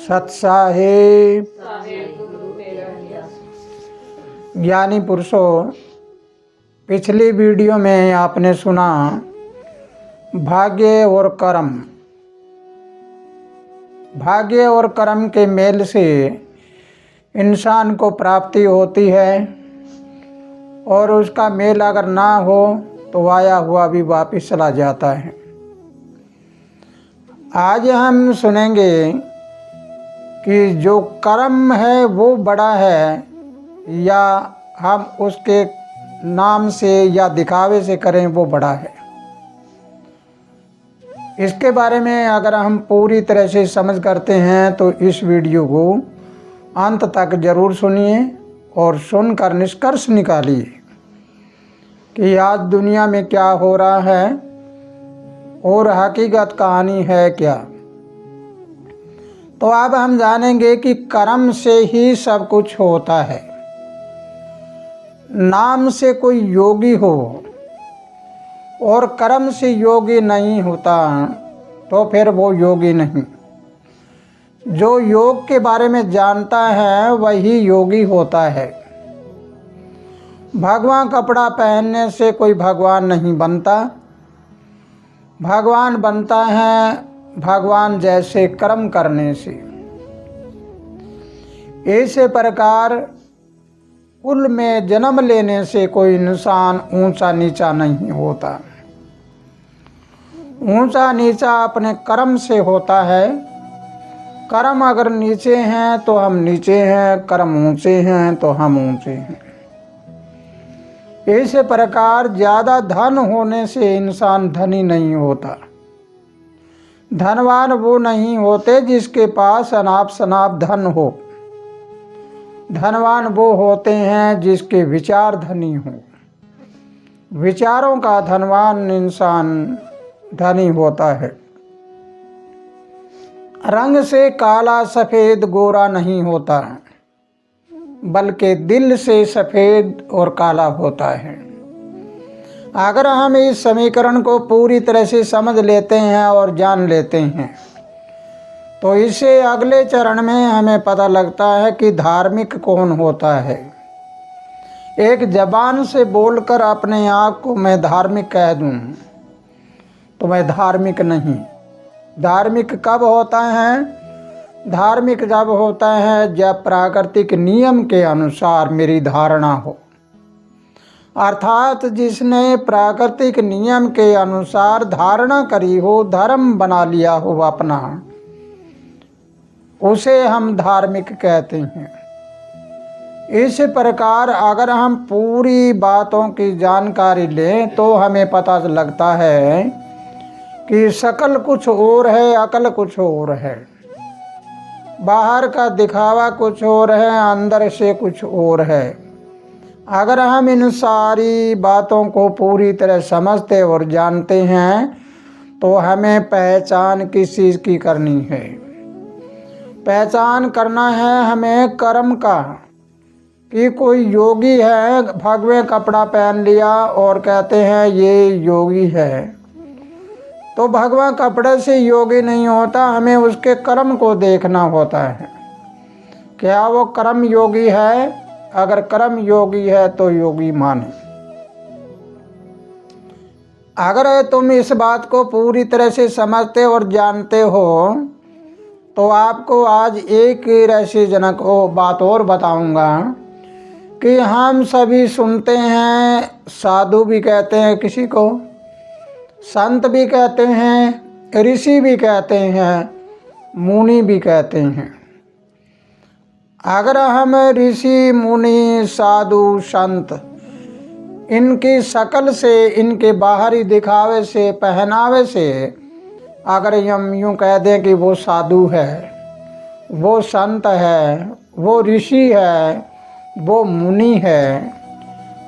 सत्साहेब ज्ञानी पुरुषों, पिछली वीडियो में आपने सुना भाग्य और कर्म। भाग्य और कर्म के मेल से इंसान को प्राप्ति होती है और उसका मेल अगर ना हो तो आया हुआ भी वापिस चला जाता है। आज हम सुनेंगे कि जो कर्म है वो बड़ा है या हम उसके नाम से या दिखावे से करें वो बड़ा है। इसके बारे में अगर हम पूरी तरह से समझ करते हैं तो इस वीडियो को अंत तक जरूर सुनिए और सुनकर निष्कर्ष निकालिए कि आज दुनिया में क्या हो रहा है और हकीकत कहानी है क्या। तो अब हम जानेंगे कि कर्म से ही सब कुछ होता है। नाम से कोई योगी हो और कर्म से योगी नहीं होता तो फिर वो योगी नहीं। जो योग के बारे में जानता है वही योगी होता है। भगवान कपड़ा पहनने से कोई भगवान नहीं बनता। भगवान बनता है भगवान जैसे कर्म करने से। इसी प्रकार कुल में जन्म लेने से कोई इंसान ऊंचा नीचा नहीं होता। ऊंचा नीचा अपने कर्म से होता है। कर्म अगर नीचे हैं तो हम नीचे हैं, कर्म ऊंचे हैं तो हम ऊंचे हैं। इसी प्रकार ज़्यादा धन होने से इंसान धनी नहीं होता। धनवान वो नहीं होते जिसके पास अनाप शनाप धन हो। धनवान वो होते हैं जिसके विचार धनी हो। विचारों का धनवान इंसान धनी होता है। रंग से काला सफ़ेद गोरा नहीं होता, बल्कि दिल से सफ़ेद और काला होता है। अगर हम इस समीकरण को पूरी तरह से समझ लेते हैं और जान लेते हैं तो इससे अगले चरण में हमें पता लगता है कि धार्मिक कौन होता है। एक जबान से बोलकर अपने आप को मैं धार्मिक कह दूं तो मैं धार्मिक नहीं। धार्मिक कब होता है? धार्मिक जब होता है जब प्राकृतिक नियम के अनुसार मेरी धारणा हो, अर्थात जिसने प्राकृतिक नियम के अनुसार धारणा करी हो, धर्म बना लिया हो अपना, उसे हम धार्मिक कहते हैं। इस प्रकार अगर हम पूरी बातों की जानकारी लें तो हमें पता लगता है कि शकल कुछ और है, अकल कुछ और है। बाहर का दिखावा कुछ और है, अंदर से कुछ और है। अगर हम इन सारी बातों को पूरी तरह समझते और जानते हैं तो हमें पहचान किस चीज़ की करनी है? पहचान करना है हमें कर्म का। कि कोई योगी है, भगवे कपड़ा पहन लिया और कहते हैं ये योगी है, तो भगवा कपड़े से योगी नहीं होता। हमें उसके कर्म को देखना होता है। क्या वो कर्म योगी है? अगर कर्म योगी है तो योगी माने। अगर तुम इस बात को पूरी तरह से समझते और जानते हो तो आपको आज एक रहस्यजनक बात और बताऊंगा कि हम सभी सुनते हैं, साधु भी कहते हैं किसी को, संत भी कहते हैं, ऋषि भी कहते हैं, मुनि भी कहते हैं। अगर हम ऋषि, मुनि, साधु, संत, इनकी शकल से, इनके बाहरी दिखावे से, पहनावे से अगर हम यूँ कह दें कि वो साधु है, वो संत है, वो ऋषि है, वो मुनि है,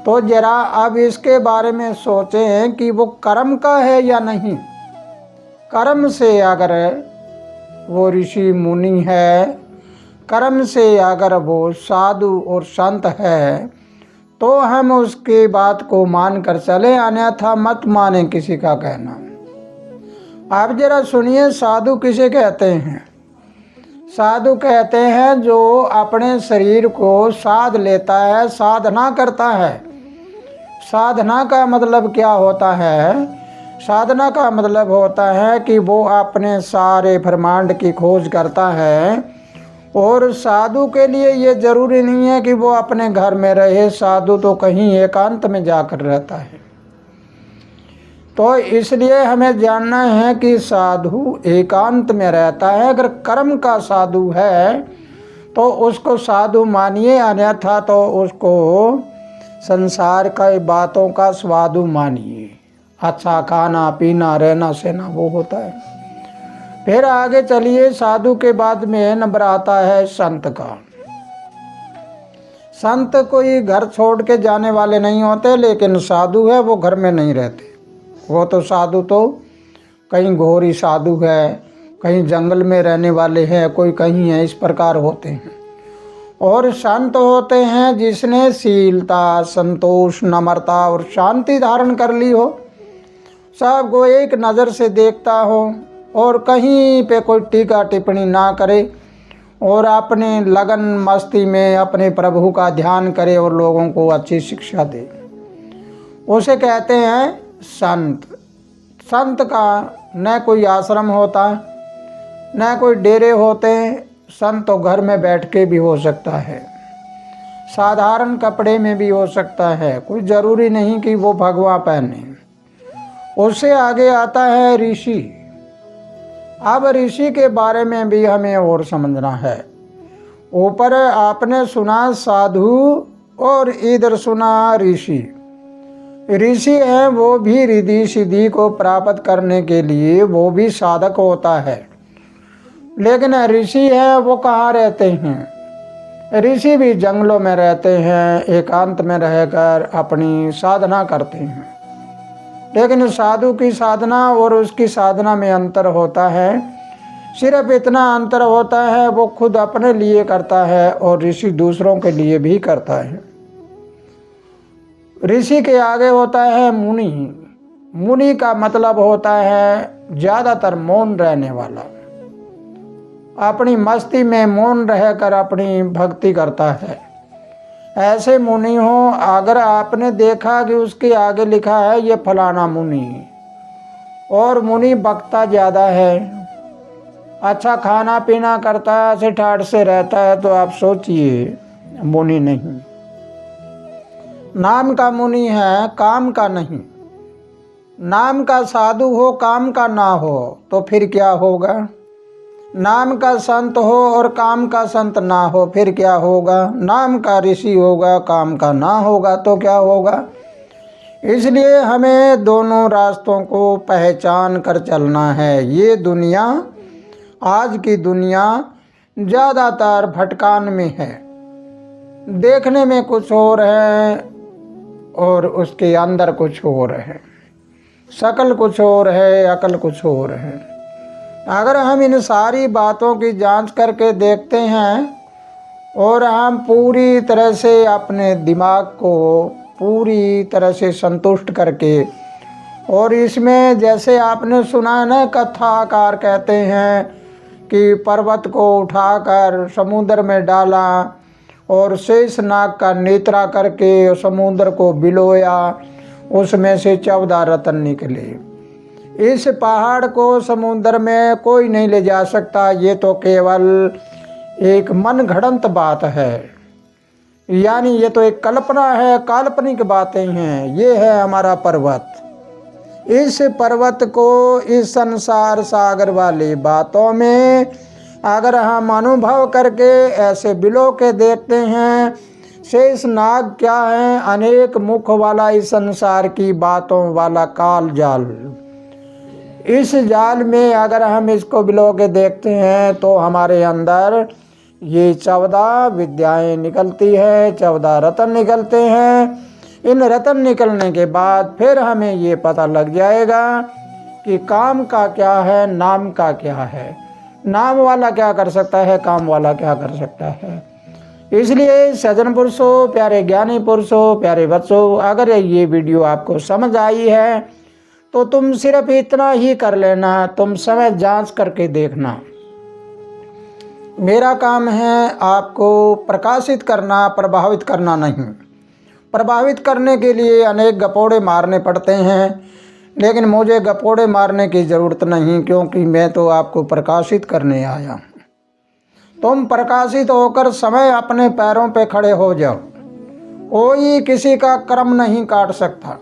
तो जरा अब इसके बारे में सोचें कि वो कर्म का है या नहीं। कर्म से अगर वो ऋषि मुनि है, कर्म से अगर वो साधु और संत है तो हम उसकी बात को मान कर चले, अन्यथा मत माने किसी का कहना। आप जरा सुनिए, साधु किसे कहते हैं? साधु कहते हैं जो अपने शरीर को साध लेता है, साधना करता है। साधना का मतलब क्या होता है? साधना का मतलब होता है कि वो अपने सारे ब्रह्मांड की खोज करता है। और साधु के लिए ये जरूरी नहीं है कि वो अपने घर में रहे, साधु तो कहीं एकांत में जाकर रहता है। तो इसलिए हमें जानना है कि साधु एकांत में रहता है। अगर कर्म का साधु है तो उसको साधु मानिए, अन्यथा तो उसको संसार का बातों का स्वादु मानिए। अच्छा खाना पीना रहना सहना वो होता है। फिर आगे चलिए, साधु के बाद में नंबर आता है संत का। संत कोई घर छोड़ के जाने वाले नहीं होते, लेकिन साधु है वो घर में नहीं रहते। वो तो साधु तो कहीं घोरी साधु है, कहीं जंगल में रहने वाले हैं, कोई कहीं है, इस प्रकार होते हैं। और संत होते हैं जिसने शीलता, संतोष, नम्रता और शांति धारण कर ली हो, सबको एक नज़र से देखता हो और कहीं पे कोई टीका टिप्पणी ना करे और अपने लगन मस्ती में अपने प्रभु का ध्यान करे और लोगों को अच्छी शिक्षा दे, उसे कहते हैं संत। संत का न कोई आश्रम होता, न कोई डेरे होते। संत तो घर में बैठ के भी हो सकता है, साधारण कपड़े में भी हो सकता है, कोई ज़रूरी नहीं कि वो भगवा पहने। उससे आगे आता है ऋषि। अब ऋषि के बारे में भी हमें और समझना है। ऊपर आपने सुना साधु और इधर सुना ऋषि। ऋषि है वो भी रिद्धि सिद्धि को प्राप्त करने के लिए वो भी साधक होता है। लेकिन ऋषि है वो कहाँ रहते हैं? ऋषि भी जंगलों में रहते हैं, एकांत में रहकर अपनी साधना करते हैं। लेकिन साधु की साधना और उसकी साधना में अंतर होता है। सिर्फ इतना अंतर होता है वो खुद अपने लिए करता है और ऋषि दूसरों के लिए भी करता है। ऋषि के आगे होता है मुनि। मुनि का मतलब होता है ज़्यादातर मौन रहने वाला, अपनी मस्ती में मौन रहकर अपनी भक्ति करता है। ऐसे मुनि हो, अगर आपने देखा कि उसके आगे लिखा है ये फलाना मुनि, और मुनि बकता ज़्यादा है, अच्छा खाना पीना करता है, ऐसे ठाठ से रहता है, तो आप सोचिए मुनि नहीं। नाम का मुनि है, काम का नहीं। नाम का साधु हो, काम का ना हो तो फिर क्या होगा? नाम का संत हो और काम का संत ना हो फिर क्या होगा? नाम का ऋषि होगा, काम का ना होगा तो क्या होगा? इसलिए हमें दोनों रास्तों को पहचान कर चलना है। ये दुनिया, आज की दुनिया ज़्यादातर भटकान में है। देखने में कुछ और है और उसके अंदर कुछ और है। शकल कुछ और है, अकल कुछ और है। अगर हम इन सारी बातों की जांच करके देखते हैं और हम पूरी तरह से अपने दिमाग को पूरी तरह से संतुष्ट करके, और इसमें जैसे आपने सुना ना, कथाकार कहते हैं कि पर्वत को उठाकर समुद्र में डाला और शेष नाग का नेत्रा करके समुद्र को बिलोया, उसमें से 14 रत्न निकले। इस पहाड़ को समुद्र में कोई नहीं ले जा सकता, ये तो केवल एक मनगढ़ंत बात है, यानी ये तो एक कल्पना है, काल्पनिक बातें हैं। ये है हमारा पर्वत। इस पर्वत को इस संसार सागर वाली बातों में अगर हम अनुभव करके ऐसे बिलो के देखते हैं, शेष नाग क्या है? अनेक मुख वाला इस संसार की बातों वाला काल जाल। इस जाल में अगर हम इसको बिलो के देखते हैं तो हमारे अंदर ये 14 विद्याएं निकलती है, 14 रत्न निकलते हैं। इन रत्न निकलने के बाद फिर हमें ये पता लग जाएगा कि काम का क्या है, नाम का क्या है। नाम वाला क्या कर सकता है, काम वाला क्या कर सकता है। इसलिए सज्जन पुरुषों, प्यारे ज्ञानी पुरुषों, प्यारे बच्चों, अगर ये वीडियो आपको समझ आई है तो तुम सिर्फ इतना ही कर लेना, तुम समय जांच करके देखना। मेरा काम है आपको प्रकाशित करना, प्रभावित करना नहीं। प्रभावित करने के लिए अनेक गपोड़े मारने पड़ते हैं, लेकिन मुझे गपोड़े मारने की ज़रूरत नहीं, क्योंकि मैं तो आपको प्रकाशित करने आया हूँ। तुम प्रकाशित होकर समय अपने पैरों पे खड़े हो जाओ। कोई किसी का कर्म नहीं काट सकता।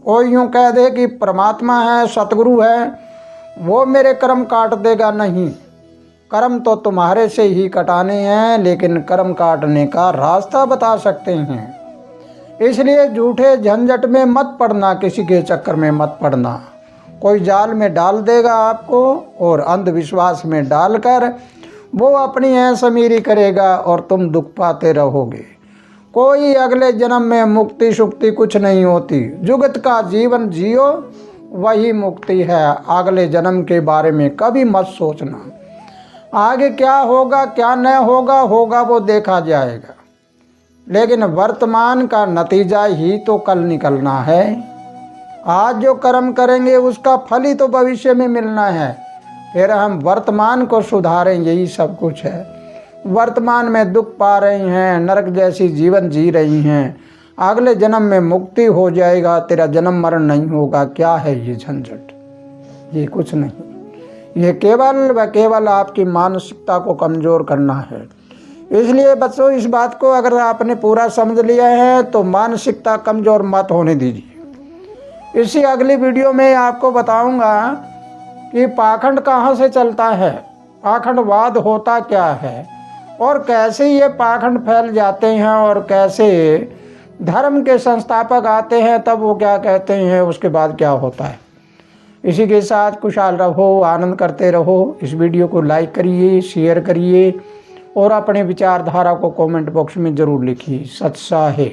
कोई यूँ कह दे कि परमात्मा है, सतगुरु है, वो मेरे कर्म काट देगा, नहीं। कर्म तो तुम्हारे से ही कटाने हैं, लेकिन कर्म काटने का रास्ता बता सकते हैं। इसलिए झूठे झंझट में मत पड़ना, किसी के चक्कर में मत पड़ना। कोई जाल में डाल देगा आपको, और अंधविश्वास में डालकर वो अपनी ऐश-अमीरी करेगा और तुम दुख पाते रहोगे। कोई अगले जन्म में मुक्ति शुक्ति कुछ नहीं होती। जुगत का जीवन जियो, वही मुक्ति है। अगले जन्म के बारे में कभी मत सोचना। आगे क्या होगा क्या न होगा, होगा वो देखा जाएगा, लेकिन वर्तमान का नतीजा ही तो कल निकलना है। आज जो कर्म करेंगे उसका फल ही तो भविष्य में मिलना है। फिर हम वर्तमान को सुधारें, यही सब कुछ है। वर्तमान में दुख पा रही हैं, नरक जैसी जीवन जी रही हैं, अगले जन्म में मुक्ति हो जाएगा, तेरा जन्म मरण नहीं होगा। क्या है ये झंझट? ये कुछ नहीं। ये केवल व केवल आपकी मानसिकता को कमज़ोर करना है। इसलिए बच्चों, इस बात को अगर आपने पूरा समझ लिया है तो मानसिकता कमज़ोर मत होने दीजिए। इसी अगली वीडियो में आपको बताऊंगा कि पाखंड कहाँ से चलता है, पाखंडवाद होता क्या है, और कैसे ये पाखंड फैल जाते हैं, और कैसे धर्म के संस्थापक आते हैं तब वो क्या कहते हैं, उसके बाद क्या होता है। इसी के साथ खुशहाल रहो, आनंद करते रहो। इस वीडियो को लाइक करिए, शेयर करिए और अपने विचारधारा को कमेंट बॉक्स में ज़रूर लिखिए। सत्सा है।